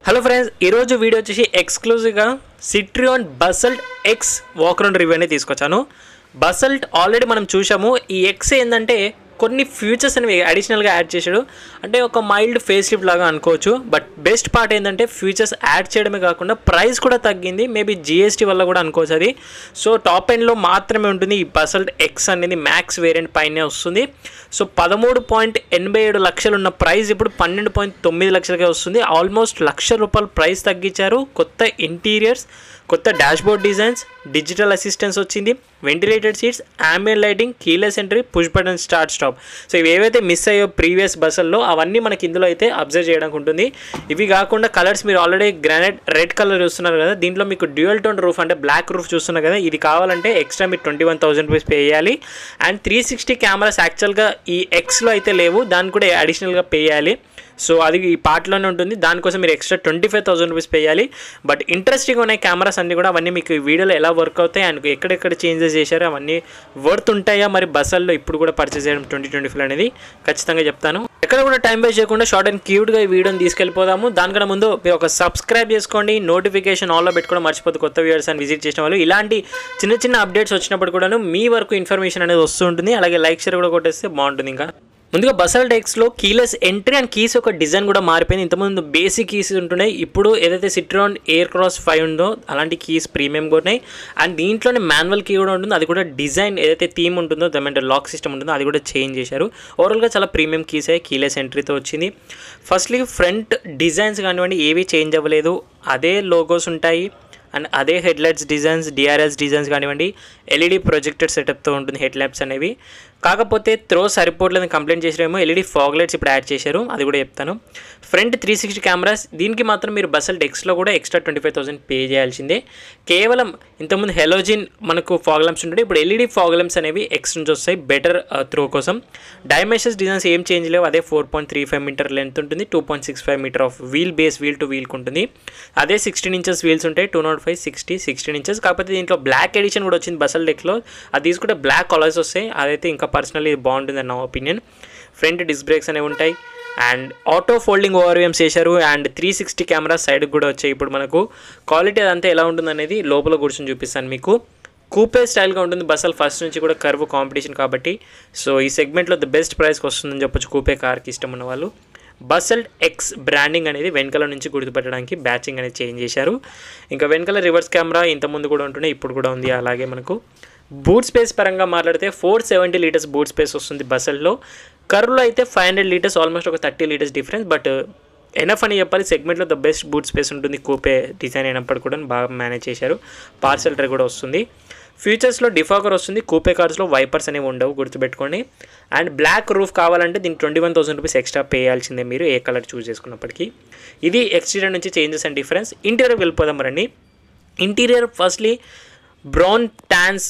Hello friends, ఈరోజు video వచ్చేసి ఎక్స్క్లూజివ్గా Citroen Basalt X walk around review అనేది తీసుకొచ్చాను. బసల్ట్ ఆల్రెడీ మనం చూసాము. ఈ ఎక్స్ ఏంటంటే కొన్ని ఫ్యూచర్స్ అనేవి అడిషనల్గా యాడ్ చేశాడు. అంటే ఒక మైల్డ్ ఫేస్ లిఫ్ట్ లాగా అనుకోవచ్చు. బట్ బెస్ట్ పార్ట్ ఏంటంటే ఫ్యూచర్స్ యాడ్ చేయడమే కాకుండా ప్రైస్ కూడా తగ్గింది. మేబీ జిఎస్టీ వల్ల కూడా అనుకోవచ్చు అది. సో టాప్ ఎండ్లో మాత్రమే ఉంటుంది ఈ బసల్ట్ ఎక్స్ అనేది. మ్యాక్స్ వేరియంట్ పైనే వస్తుంది. సో 13.87 లక్షలు ఉన్న ప్రైస్ ఇప్పుడు 12.9 లక్షలకే వస్తుంది. ఆల్మోస్ట్ ₹1,00,000 ప్రైస్ తగ్గించారు. కొత్త ఇంటీరియర్స్, కొత్త డాష్బోర్డ్ డిజైన్స్, డిజిటల్ అసిస్టెన్స్ వచ్చింది, ventilated seats, ambient lighting, keyless entry, push button start stop. So ఇవి ఏవైతే మిస్ అయ్యో ప్రీవియస్ బస్సుల్లో అవన్నీ మనకి ఇందులో అయితే అబ్జర్వ్ చేయడానికి ఉంటుంది. ఇవి కాకుండా కలర్స్ మీరు ఆల్రెడీ గ్రానైట్ రెడ్ కలర్ చూస్తున్నారు కదా, దీంట్లో మీకు డ్యూయల్ టోన్ రూఫ్ అంటే బ్లాక్ రూఫ్ చూస్తున్నారు కదా, ఇది కావాలంటే ఎక్స్ట్రా మీరు ₹21,000 పే చేయాలి. అండ్ 360 కెమెరాస్ యాక్చువల్గా ఈ ఎక్స్లో అయితే లేవు, దాన్ని కూడా అడిషనల్గా పే చేయాలి. సో అది ఈ పార్ట్లోనే ఉంటుంది. దానికోసం మీరు ఎక్స్ట్రా ₹25,000 పే చేయాలి. బట్ ఇంట్రెస్టింగ్ ఉన్నాయి కెమెరాస్ అన్నీ కూడా. అవన్నీ మీకు ఈ వీడియోలో ఎలా వర్క్ అవుతాయి అండ్ ఎక్కడెక్కడ చేంజెస్ చేశారో అవన్నీ వర్త్ ఉంటాయా మరి బస్సుల్లో ఇప్పుడు కూడా పర్చేస్ చేయడం 2025 అనేది ఖచ్చితంగా చెప్తాను. ఎక్కడ కూడా టైం వేస్ట్ చేయకుండా షార్ట్ అండ్ క్యూట్గా ఈ వీడియోని తీసుకెళ్ళిపోదాము. దానికన్నా ముందు మీరు ఒక సబ్స్క్రైబ్ చేసుకోండి, నోటిఫికేషన్ ఆన్లో పెట్టుకోవడం మర్చిపోతే కొత్త వ్యూవర్స్ అని విజిట్ చేసిన వాళ్ళు ఇలాంటి చిన్న చిన్న అప్డేట్స్ వచ్చినప్పుడు కూడాను మీ వరకు ఇన్ఫర్మేషన్ అనేది వస్తూ ఉంటుంది. అలాగే లైక్ షేర్ కూడా కొట్టేస్తే బాగుంటుంది. ఇంకా ముందుగా బసల్ట్ ఎక్స్లో కీలెస్ ఎంట్రీ అండ్ కీస్ యొక్క డిజైన్ కూడా మారిపోయింది. ఇంతకుముందు బేసిక్ కీస్ ఉంటున్నాయి, ఇప్పుడు ఏదైతే సిట్రాన్ ఎయిర్ క్రాస్ 5 ఉందో అలాంటి కీస్ ప్రీమియం కూడా ఉన్నాయి. అండ్ దీంట్లోనే మాన్యువల్ కీ కూడా ఉంటుంది. అది కూడా డిజైన్ ఏదైతే థీమ్ ఉంటుందో దాని లాక్ సిస్టమ్ ఉంటుందో అది కూడా చేంజ్ చేశారు. ఓవరాల్గా చాలా ప్రీమియం కీస్ అయ్యి కీలెస్ ఎంట్రీతో వచ్చింది. ఫస్ట్లీ ఫ్రంట్ డిజైన్స్ కానివ్వండి ఏవి చేంజ్ అవ్వలేదు, అదే లోగోస్ ఉంటాయి. అండ్ అదే హెడ్లైట్స్ డిజైన్స్, డిఆర్ఎస్ డిజైన్స్ కానివ్వండి, ఎల్ఈడి ప్రొజెక్టర్ సెటప్తో ఉంటుంది హెడ్ ల్యాంప్స్ అనేవి. కాకపోతే త్రో సరిపోవట్లేదని కంప్లైంట్ చేసారేమో ఎల్ఈడి ఫాగ్ లైట్స్ ఇప్పుడు యాడ్ చేశారు, అది కూడా చెప్తాను. ఫ్రంట్ 360 కెమెరాస్, దీనికి మాత్రం మీరు బసల్ట్ ఎక్స్లో కూడా ఎక్స్ట్రా 25,000 పే చేయాల్సిందే. కేవలం ఇంతకుముందు హెలోజిన్ మనకు ఫాగ్ ల్యాంప్స్ ఉంటుండే, ఇప్పుడు ఎల్ఈడి ఫాగ్ ల్యాంప్స్ అనేవి ఎక్స్ నుంచి వస్తాయి బెటర్ త్రో కోసం. డైమెన్షన్స్ డిజైన్స్ ఏం చేంజ్ లేవు, అదే 4.35 మీటర్ లెంత్ ఉంటుంది, 2.65 metre of wheel base wheel to వీల్కి ఉంటుంది. అదే 16 ఇంచెస్ వీల్స్ ఉంటాయి, 205, 60, 16 ఇంచెస్. కాకపోతే దీంట్లో బ్లాక్ ఎడిషన్ కూడా వచ్చింది బసల్ట్ ఎక్స్లో, అది తీసుకుంటే బ్లాక్ కలర్స్ వస్తాయి. అదైతే ఇంకా పర్సనల్లీ బాగుంటుంది అన్న ఒపీనియన్. ఫ్రంట్ డిస్క్ బ్రేక్స్ అనేవి ఉంటాయి అండ్ ఆటో ఫోల్డింగ్ ఓఆర్విఎమ్స్ చేశారు. అండ్ 360 కెమెరా సైడ్కి కూడా వచ్చాయి. ఇప్పుడు మనకు క్వాలిటీ అదంతా ఎలా ఉంటుంది అనేది లోపల కూర్చొని చూపిస్తాను మీకు. కూపే స్టైల్గా ఉంటుంది బస్సులు, ఫస్ట్ నుంచి కూడా కర్వ్ కాంపిటీషన్ కాబట్టి. సో ఈ సెగ్మెంట్లో ద బెస్ట్ ప్రైస్కి వస్తుందని చెప్పొచ్చు కూపే కార్కి ఇష్టం ఉన్న వాళ్ళు. బసల్ట్ ఎక్స్ బ్రాండింగ్ అనేది వెనకాల నుంచి గుర్తుపెట్టడానికి బ్యాచింగ్ అనేది చేంజ్ చేశారు. ఇంకా వెనకాల రివర్స్ కెమెరా ఇంతకుముందు కూడా ఉంటుండే, ఇప్పుడు కూడా ఉంది. అలాగే మనకు బూట్ స్పేస్ పరంగా మాట్లాడితే 470 లీటర్స్ బూట్ స్పేస్ వస్తుంది బస్సుల్లో. కర్వ్లో అయితే 500 లీటర్స్, ఆల్మోస్ట్ ఒక 30 లీటర్స్ డిఫరెన్స్. బట్ ఎనఫ్ అని చెప్పాలి, సెగ్మెంట్లో ద బెస్ట్ బూట్ స్పేస్ ఉంటుంది. కూపే డిజైన్ అయినప్పుడు కూడా బాగా మేనేజ్ చేశారు. పార్సల్ ట్రే కూడా వస్తుంది. ఫ్యూచర్స్లో డిఫాగర్ వస్తుంది. కూపే కార్స్లో వైపర్స్ అనేవి ఉండవు, గుర్తుపెట్టుకోండి. అండ్ బ్లాక్ రూఫ్ కావాలంటే దీనికి ₹21,000 ఎక్స్ట్రా పే చేయాల్సిందే మీరు ఏ కలర్ చూస్ చేసుకున్నప్పటికీ. ఇది ఎక్స్టీరియర్ నుంచి చేంజెస్ అండ్ డిఫరెన్స్. ఇంటీరియర్ వెళ్ళిపోదాం రండి. Interior firstly brown tans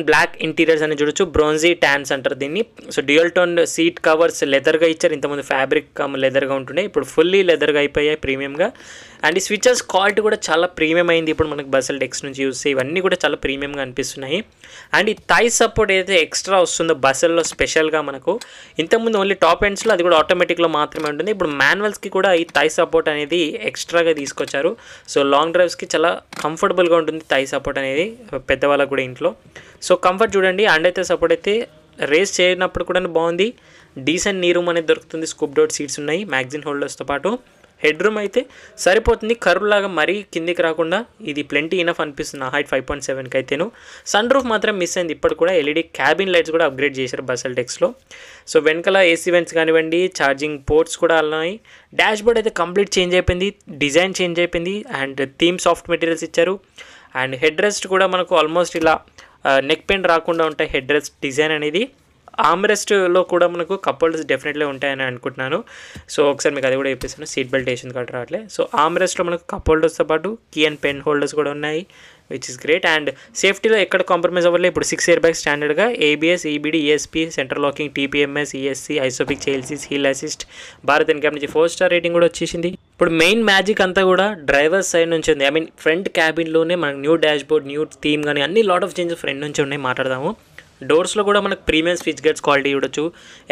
black interiors అని చూడొచ్చు. బ్రోన్జీ ట్యాన్స్ అంటారు దీన్ని. So dual tone seat covers లెదర్గా ఇచ్చారు. ఇంతకుముందు ఫ్యాబ్రిక్ లెదర్గా ఉంటుండే, ఇప్పుడు ఫుల్లీ లెదర్గా అయిపోయాయి ప్రీమియంగా. అండ్ ఈ స్విచెస్ క్వాలిటీ కూడా చాలా ప్రీమియం అయింది ఇప్పుడు మనకు బసల్ట్ ఎక్స్ నుంచి చూస్తే. ఇవన్నీ కూడా చాలా ప్రీమియంగా అనిపిస్తున్నాయి. అండ్ ఈ థై సపోర్ట్ ఏదైతే ఎక్స్ట్రా వస్తుందో బస్సుల్లో స్పెషల్గా మనకు, ఇంతకుముందు ఓన్లీ టాప్ ఎండ్స్లో అది కూడా ఆటోమేటిక్లో మాత్రమే ఉంటుంది. ఇప్పుడు మాన్యువల్స్కి కూడా ఈ థై సపోర్ట్ అనేది ఎక్స్ట్రాగా తీసుకొచ్చారు. సో లాంగ్ డ్రైవ్స్కి చాలా కంఫర్టబుల్గా ఉంటుంది థై సపోర్ట్ అనేది పెద్దవాళ్ళకు కూడా ఇంట్లో. సో కంఫర్ట్ చూడండి. అండ్ అయితే సపోర్ట్ అయితే రేస్ చేయనప్పుడు కూడా బాగుంది. డీసెంట్ నీ రూమ్ అనేది దొరుకుతుంది. స్కూప్ డౌట్ సీట్స్ ఉన్నాయి మ్యాగజిన్ హోల్డర్స్తో పాటు. హెడ్ రూమ్ అయితే సరిపోతుంది, కర్వ్ లాగా మరీ కిందికి రాకుండా ఇది ప్లెంటీ ఇనఫ్ అనిపిస్తుంది నా హైట్ 5.7కి అయితేను. సన్ రూఫ్ మాత్రం మిస్ అయింది. ఇప్పుడు కూడా ఎల్ఈడి క్యాబిన్ లైట్స్ కూడా అప్గ్రేడ్ చేశారు బసల్ట్ ఎక్స్లో. సో వెనకాల ఏసీ వెంట్స్ కానివ్వండి, ఛార్జింగ్ పోర్ట్స్ కూడా ఉన్నాయి. డాష్ బోర్డ్ అయితే కంప్లీట్ చేంజ్ అయిపోయింది, డిజైన్ చేంజ్ అయిపోయింది. అండ్ థీమ్ సాఫ్ట్ మెటీరియల్స్ ఇచ్చారు. అండ్ హెడ్ రెస్ట్ కూడా మనకు ఆల్మోస్ట్ ఇలా నెక్ పెయిన్ రాకుండా ఉంటాయి హెడ్ రెస్ట్ డిజైన్ అనేది. ఆమ్రెస్ట్లో కూడా మనకు కప్ హోల్డర్స్ డెఫినెట్లీ ఉంటాయని అనుకుంటున్నాను. సో ఒకసారి మీకు అది కూడా చెప్పేస్తాను, సీట్ బెల్ట్ వేసిన కాదు రావట్లే. సో ఆమ్రెస్ట్లో మనకు కప్ హోల్డర్స్తో పాటు కీ అండ్ పెన్ హోల్డర్స్ కూడా ఉన్నాయి, విచ్ ఇస్ గ్రేట్. అండ్ సేఫ్టీలో ఎక్కడ కాంప్రమైజ్ అవ్వలేదు. ఇప్పుడు 6 ఎయిర్ బ్యాగ్స్ స్టాండర్డ్గా, ABS, EBD, ESP, central locking, TPMS, ESC, ISOFIX child seats, hill assist, Bharat NCAP నుంచి 4 స్టార్ రేటింగ్ కూడా వచ్చేసింది. ఇప్పుడు మెయిన్ మ్యాజిక్ అంతా కూడా డ్రైవర్ సైడ్ నుంచి ఉంది. ఫ్రంట్ క్యాబిన్లోనే మనకు new dash board, new theme కానీ అన్ని లాట్ ఆఫ్ చేంజెస్ ఫ్రంట్ నుంచి ఉన్నాయి. మాట్లాడదాము. డోర్స్లో కూడా మనకు ప్రీమియం స్విచ్ గేట్స్ క్వాలిటీ చూడొచ్చు.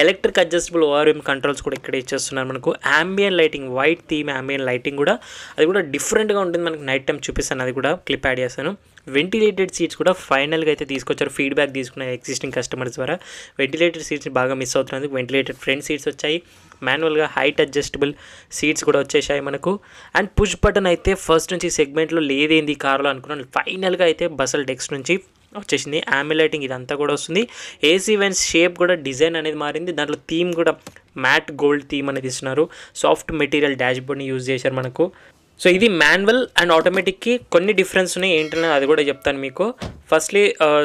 ఎలక్ట్రిక్ అడ్జస్టబుల్ ఓఆర్ఎం కంట్రోల్స్ కూడా ఇక్కడ ఇచ్చేస్తున్నారు మనకు. ambient lighting, white theme ambient lighting కూడా అది కూడా డిఫరెంట్గా ఉంటుంది మనకు. నైట్ టైం చూపిస్తాను, అది కూడా క్లిప్ యాడ్ చేస్తాను. వెంటిలేటెడ్ సీట్స్ కూడా ఫైనల్గా అయితే తీసుకొచ్చారు. ఫీడ్బ్యాక్ తీసుకున్న ఎగ్జిస్టింగ్ కస్టమర్స్ ద్వారా వెంటిలేటెడ్ సీట్స్ బాగా మిస్ అవుతున్నందుకు వెంటిలేటెడ్ ఫ్రంట్ సీట్స్ వచ్చాయి. మాన్యువల్గా హైట్ అడ్జస్టబుల్ సీట్స్ కూడా వచ్చేసాయి మనకు. అండ్ పుష్ బటన్ అయితే ఫస్ట్ నుంచి సెగ్మెంట్లో లేదేంది కార్లో అనుకున్నాను. ఫైనల్గా అయితే బసల్ట్ ఎక్స్ నుంచి వచ్చేసింది. ambient లైటింగ్ ఇదంతా కూడా వస్తుంది. ఏసీ వెంట్స్ షేప్ కూడా డిజైన్ అనేది మారింది. దాంట్లో థీమ్ కూడా మ్యాట్ గోల్డ్ థీమ్ అనేది ఇస్తున్నారు. సాఫ్ట్ మెటీరియల్ డాష్ బోర్డ్ని యూజ్ చేశారు మనకు. సో ఇది మాన్యువల్ అండ్ ఆటోమేటిక్కి కొన్ని డిఫరెన్స్ ఉన్నాయి, ఏంటనే అది కూడా చెప్తాను మీకు. ఫస్ట్లీ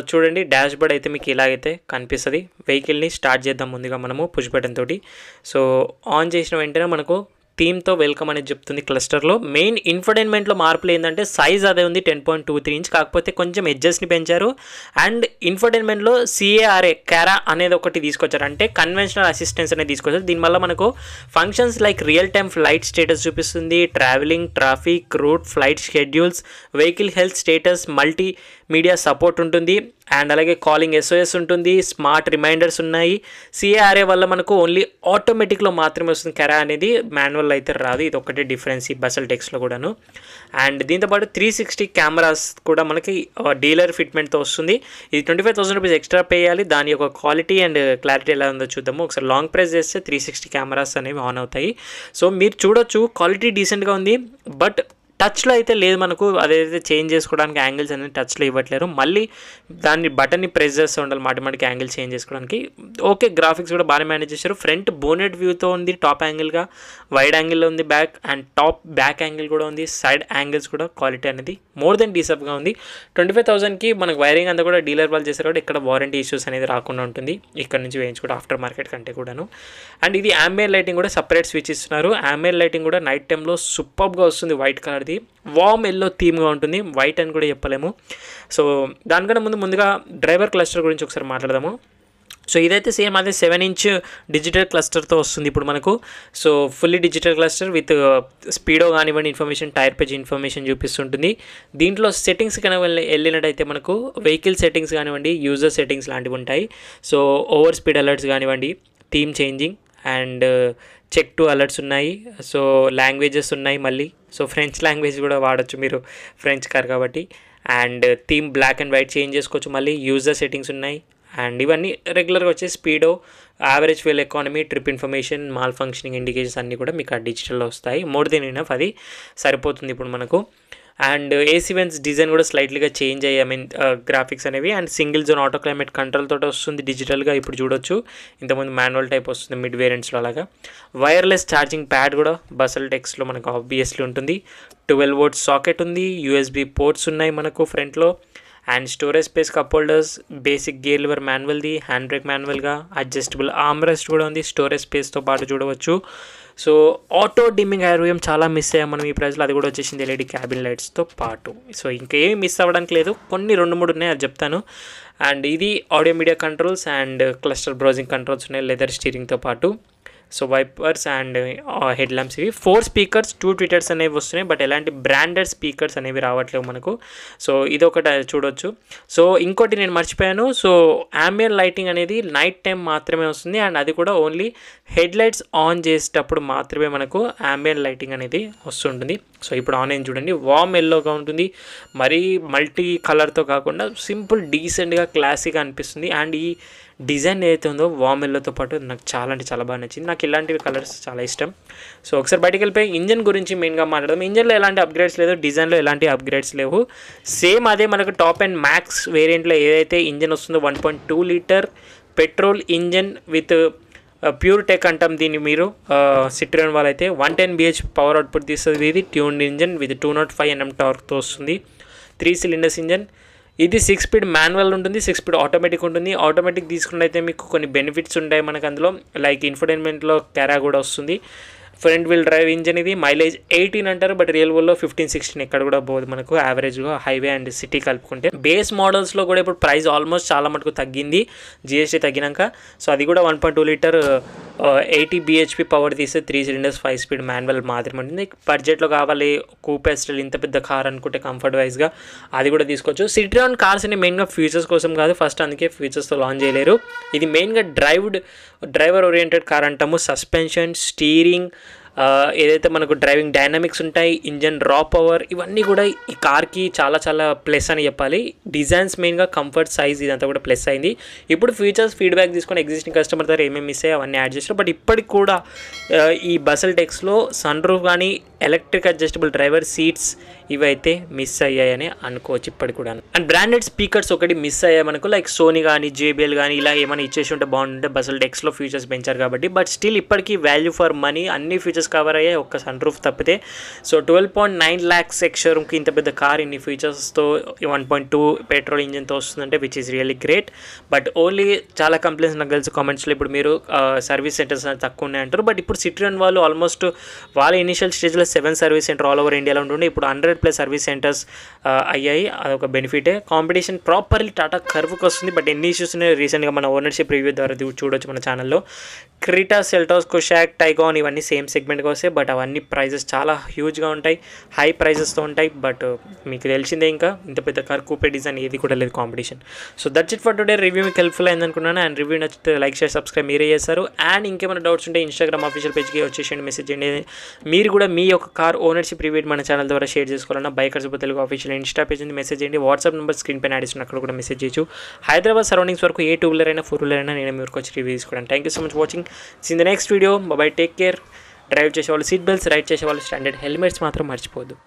చూడండి, డాష్ బోర్డ్ అయితే మీకు ఇలాగైతే కనిపిస్తుంది. వెహికల్ని స్టార్ట్ చేద్దాం ముందుగా మనము పుష్ బటన్ తోటి. సో ఆన్ చేసిన వెంటనే మనకు థీమ్తో వెల్కమ్ అనేది చెప్తుంది. క్లస్టర్లో మెయిన్ ఇన్ఫోటైన్మెంట్లో మార్పులు ఏంటంటే సైజ్ అదే ఉంది 10.23 ఇంచ్, కాకపోతే కొంచెం ఎడ్జెస్ని పెంచారు. అండ్ ఇన్ఫోటైన్మెంట్లో CARA అనేది ఒకటి తీసుకొచ్చారు, అంటే కన్వెన్షనల్ అసిస్టెన్స్ అనేది తీసుకొచ్చారు. దీనివల్ల మనకు functions like real time flight status చూపిస్తుంది, travelling, traffic, route, flight schedules, vehicle health status, multi media support ఉంటుంది. అండ్ అలాగే కాలింగ్ SOS ఉంటుంది, స్మార్ట్ రిమైండర్స్ ఉన్నాయి. CARA వల్ల మనకు ఓన్లీ ఆటోమేటిక్లో మాత్రమే వస్తుంది, కెరా అనేది మాన్యువల్ అయితే రాదు. ఇది ఒకటే డిఫరెన్స్ ఈ బసల్ట్ ఎక్స్లో కూడాను. అండ్ దీంతోపాటు 360 కెమెరాస్ కూడా మనకి డీలర్ ఫిట్మెంట్తో వస్తుంది. ఇది 25,000 రూపీస్ ఎక్స్ట్రా పే చేయాలి. దాని యొక్క క్వాలిటీ అండ్ క్లారిటీ ఎలా ఉందో చూద్దాము. ఒకసారి లాంగ్ ప్రెస్ చేస్తే 360 కెమెరాస్ అనేవి ఆన్ అవుతాయి. సో మీరు చూడొచ్చు, క్వాలిటీ డీసెంట్గా ఉంది. బట్ టచ్లో అయితే లేదు మనకు. అదైతే చేంజ్ చేసుకోవడానికి యాంగిల్స్ అనేది టచ్లో ఇవ్వట్లేరు. మళ్ళీ దాన్ని బటన్ని ప్రెస్ చేస్తూ ఉండాలి మాటిమాటికి యాంగిల్ చేంజ్ చేసుకోవడానికి. ఓకే, గ్రాఫిక్స్ కూడా బాగానే మేనేజ్ చేశారు. ఫ్రంట్ బోనెట్ వ్యూతో ఉంది, టాప్ యాంగిల్గా, వైడ్ యాంగిల్లో ఉంది బ్యాక్, అండ్ బ్యాక్ యాంగిల్ కూడా ఉంది. సైడ్ యాంగిల్స్ కూడా క్వాలిటీ అనేది మోర్ దెన్ డీసెప్గా ఉంది. 25,000కి మనకు వైరింగ్ అంతా కూడా డీలర్ వాళ్ళు చేశారు కాబట్టి ఇక్కడ వారంటీ ఇష్యూస్ అనేది రాకుండా ఉంటుంది. ఇక్కడ నుంచి వేయించుకోవడం ఆఫ్టర్ మార్కెట్ కంటే కూడాను. అండ్ ఇది ambient లైటింగ్ కూడా సపరేట్ స్విచ్ ఇస్తున్నారు. ambient లైటింగ్ కూడా నైట్ టైంలో సూపర్గా వస్తుంది. వైట్ కలర్, వామ్ ఎల్లో థీమ్గా ఉంటుంది. వైట్ అని కూడా చెప్పలేము. సో దానికన్నా ముందుగా డ్రైవర్ క్లస్టర్ గురించి ఒకసారి మాట్లాడదాము. సో ఇదైతే సేమ్ అదే 7 ఇంచ్ డిజిటల్ క్లస్టర్తో వస్తుంది ఇప్పుడు మనకు. So fully digital cluster with speedo కానివ్వండి, ఇన్ఫర్మేషన్, టైర్ పేజ్ ఇన్ఫర్మేషన్ చూపిస్తుంటుంది. దీంట్లో సెట్టింగ్స్ కనుక వెళ్ళినట్టయితే మనకు వెహికల్ సెట్టింగ్స్ కానివ్వండి, యూజర్ సెట్టింగ్స్ లాంటివి ఉంటాయి. సో ఓవర్ స్పీడ్ అలర్ట్స్ కానివ్వండి, theme changing and check to alerts ఉన్నాయి. సో లాంగ్వేజెస్ ఉన్నాయి మళ్ళీ. సో ఫ్రెంచ్ లాంగ్వేజ్ కూడా వాడచ్చు మీరు, ఫ్రెంచ్ కార్ కాబట్టి. And theme black and white change చేసుకోవచ్చు. మళ్ళీ యూజర్ సెట్టింగ్స్ ఉన్నాయి. అండ్ ఇవన్నీ రెగ్యులర్గా వచ్చే speedo, average fuel economy, trip information, mall functioning indications అన్నీ కూడా మీకు ఆ డిజిటల్లో వస్తాయి. మోర్ దెన్ ఇనఫ్, అది సరిపోతుంది ఇప్పుడు మనకు. అండ్ ఏసీ వెంట్స్ డిజైన్ కూడా స్లైట్లీగా చేంజ్ అయ్యాయి, గ్రాఫిక్స్ అనేవి. And single zone auto climate control తోటి వస్తుంది డిజిటల్గా ఇప్పుడు చూడొచ్చు. ఇంతకుముందు మాన్యువల్ టైప్ వస్తుంది మిడ్ వేరియంట్స్లో అలాగా. వైర్లెస్ ఛార్జింగ్ ప్యాడ్ కూడా బసల్ట్ ఎక్స్లో మనకు ఆబ్వియస్లీ ఉంటుంది. 12 వోల్ట్ సాకెట్ ఉంది, USB పోర్ట్స్ ఉన్నాయి మనకు ఫ్రంట్లో. And storage space, cup holders, basic gear lever మాన్యువల్ది, హ్యాండ్ బ్రేక్ మాన్యువల్గా, అడ్జస్టబుల్ ఆర్మ్ రెస్ట్ కూడా ఉంది స్టోరేజ్ స్పేస్తో పాటు చూడవచ్చు. సో ఆటో డిమ్మింగ్ ఐఆర్వీఎం చాలా మిస్ అయ్యాం మనం ఈ ప్రైస్లో, అది కూడా వచ్చేసింది LED క్యాబిన్ లైట్స్తో పాటు. సో ఇంకేమీ మిస్ అవ్వడానికి లేదు, కొన్ని 2-3 ఉన్నాయి, అది చెప్తాను. అండ్ ఇది audio media controls and cluster browsing controls ఉన్నాయి లెదర్ స్టీరింగ్తో పాటు. So wipers and head lamps, ఇవి 4 స్పీకర్స్, 2 ట్విటర్స్ అనేవి వస్తున్నాయి. బట్ ఎలాంటి బ్రాండెడ్ స్పీకర్స్ అనేవి రావట్లేవు మనకు. సో ఇదొకటి చూడొచ్చు. సో ఇంకోటి నేను మర్చిపోయాను. సో ambient లైటింగ్ అనేది నైట్ టైం మాత్రమే వస్తుంది. అండ్ అది కూడా ఓన్లీ హెడ్ లైట్స్ ఆన్ చేసేటప్పుడు మాత్రమే మనకు ambient లైటింగ్ అనేది వస్తుంటుంది. సో ఇప్పుడు ఆన్ అయింది చూడండి, వామ్ ఎల్లోగా ఉంటుంది. మరీ మల్టీ కలర్తో కాకుండా సింపుల్ డీసెంట్గా క్లాసీగా అనిపిస్తుంది. అండ్ ఈ డిజైన్ ఏదైతే ఉందో వామ్ ఎల్లోతో పాటు నాకు చాలా అంటే చాలా బాగా నచ్చింది. నాకు ఇలాంటివి కలర్స్ చాలా ఇష్టం. సో ఒకసారి బయటికి వెళ్ళిపోయి ఇంజన్ గురించి మెయిన్గా మాట్లాడదాం. ఇంజన్లో ఎలాంటి అప్గ్రేడ్స్ లేదు, డిజైన్లో ఎలాంటి అప్గ్రేడ్స్ లేవు. సేమ్ అదే మనకు టాప్ అండ్ మ్యాక్స్ వేరియంట్లో ఏదైతే ఇంజన్ వస్తుందో 1.2 litre petrol engine with pure tech అంటాం దీన్ని మీరు. సిట్రియన్ వాళ్ళైతే 110 BH పవర్ అవుట్పుట్ తీస్తుంది. ఇది ట్యూన్డ్ ఇంజన్ విత్ 205 Nm టార్క్తో వస్తుంది. 3 సిలిండర్స్ ఇంజన్. ఇది 6 స్పీడ్ మాన్యువల్ ఉంటుంది, 6 స్పీడ్ ఆటోమేటిక్ ఉంటుంది. ఆటోమేటిక్ తీసుకున్నైతే మీకు కొన్ని బెనిఫిట్స్ ఉంటాయి మనకు అందులో, లైక్ ఇన్ఫోటైన్మెంట్లో కెరా కూడా వస్తుంది. ఫ్రంట్ వీల్ డ్రైవ్ ఇంజన్ ఇది. మైలేజ్ 18 అంటారు, బట్ రియల్ వరల్డ్లో 15-16 ఎక్కడ కూడా పోదు మనకు యావరేజ్గా హైవే అండ్ సిటీ కలుపుకుంటే. బేస్ మోడల్స్లో కూడా ఇప్పుడు ప్రైస్ ఆల్మోస్ట్ చాలా మటుకు తగ్గింది జిఎస్టీ తగ్గినాక. సో అది కూడా 1.2 లీటర్ 80 bhp పవర్ తీస్తే 3 cylinders 5 speed మాన్యువల్ మాత్రమే ఉంటుంది. బడ్జెట్లో కావాలి కూప్ ఎస్టల్ ఇంత పెద్ద కార్ అనుకుంటే కంఫర్ట్ వైజ్గా అది కూడా తీసుకోవచ్చు. సిట్రాన్ కార్స్ అని మెయిన్గా ఫీచర్స్ కోసం కాదు, ఫస్ట్ అందుకే ఫీచర్స్తో లాంచ్ చేయలేరు. ఇది మెయిన్గా డ్రైవర్ ఓరియంటెడ్ కార్ అంటాము. సస్పెన్షన్, స్టీరింగ్, ఏదైతే మనకు డ్రైవింగ్ డైనమిక్స్ ఉంటాయి, ఇంజన్ రా పవర్, ఇవన్నీ కూడా ఈ కార్కి చాలా చాలా ప్లస్ అని చెప్పాలి. డిజైన్స్ మెయిన్గా కంఫర్ట్, సైజ్ ఇదంతా కూడా ప్లస్ అయింది. ఇప్పుడు ఫీచర్స్ ఫీడ్బ్యాక్ తీసుకొని ఎగ్జిస్టింగ్ కస్టమర్ దగ్గర ఏమేమి మిస్ అయ్యాయి అవన్నీ యాడ్ చేస్తారు. బట్ ఇప్పటికి కూడా ఈ బసల్ట్ ఎక్స్లో సన్ రూఫ్ కానీ ఎలక్ట్రిక్ అడ్జస్టబుల్ డ్రైవర్ సీట్స్ ఇవైతే మిస్ అయ్యాయని అనుకోవచ్చు ఇప్పటికి కూడా. అండ్ బ్రాండెడ్ స్పీకర్స్ ఒకటి మిస్ అయ్యాయి మనకు, లైక్ సోనీ కానీ JBL కానీ ఇలా ఏమైనా ఇచ్చేసి ఉంటే బాగుంటుంటే. బసల్ట్ ఎక్స్లో ఫీచర్స్ పెంచారు కాబట్టి, బట్ స్టిల్ ఇప్పటికీ వాల్యూ ఫర్ మనీ అన్ని ఫీచర్స్ కవర్ అయ్యాయి ఒక్క సన్ రూఫ్ తప్పితే. సో 12.9 lakhs ఎక్స్షోరూమ్కి ఇంత పెద్ద కార్ ఇన్ని ఫీచర్స్తో 1.2 పెట్రోల్ ఇంజన్తో వస్తుందంటే which is really great. But only చాలా కంప్లైంట్స్ నాకు కలిసి కామెంట్స్లో ఇప్పుడు మీరు సర్వీస్ సెంటర్స్ తక్కువ ఉన్నాయంటారు. బట్ ఇప్పుడు సిట్రాన్ వాళ్ళు ఆల్మోస్ట్ వాళ్ళ ఇనిషియల్ స్టేజ్లో 7 సర్వీస్ సెంటర్ ఆల్ ఓవర్ ఇండియాలో ఉంటుండే, ఇప్పుడు 100+ సర్వీస్ సెంటర్స్ అయ్యాయి. అదొక బెనిఫిటే. కాంపిటీషన్ ప్రాపర్లీ టాటా కర్వ్కి వస్తుంది. బట్ ఎన్ని ఇష్యూస్ ఉన్నాయి రీసెంట్గా మన ఓనర్షిప్ రివ్యూ ద్వారా చూడొచ్చు మన ఛానల్లో. క్రీటా, సెల్టాస్, కుషాక్, టైగాన్ ఇవన్నీ సేమ్ సెగ్మెంట్గా వస్తాయి. బట్ అవన్నీ ప్రైజెస్ చాలా హ్యూజ్గా ఉంటాయి, హై ప్రైజెస్తో ఉంటాయి. బట్ మీకు తెలిసిందే ఇంకా ఇంత పెద్ద కార్ కూపే డిజైన్ ఏది కూడా లేదు competition. So that's it for today. Review మీకు హెల్ప్ఫుల్ అయింది అనుకున్నాను. అండ్ రివ్యూ నచ్చితే లైక్, షేర్, సబ్స్క్రైబ్ మీరే చేస్తారు. అండ్ ఇంకేమైనా డౌట్స్ ఉంటే ఇన్స్టాగ్రామ్ ఆఫీషియల్ పేజ్కి వచ్చేసేయండి, మెసేజ్ చేయండి. మీరు కూడా మీ యొక్క కార్ ఓనర్షిప్ రివ్యూ మన ఛానల్ ద్వారా షేర్ చేసుకోవాలన్నా bikers Telugu official Insta page ఉంది, మెసేజ్ చేయండి. వాట్సాప్ నెంబర్ స్క్రీన్ పైన యాడ్ చేసిన అక్కడ కూడా మెసేజ్ చేయొచ్చు. హైదరాబాద్ సరౌండింగ్స్ వరకు ఏ 2-wheeler అయినా 4-wheeler అయినా నేను మీరు వచ్చి రివ్యూ తీసుకోవడానికి. Thank you so much watching. In the next video. By, take care. Drive చేసేవాళ్ళు సీట్ బెల్ట్స్, రైడ్ చేసేవాళ్ళు స్టాండర్డ్ హెల్మెట్స్ మాత్రం మర్చిపోవద్దు.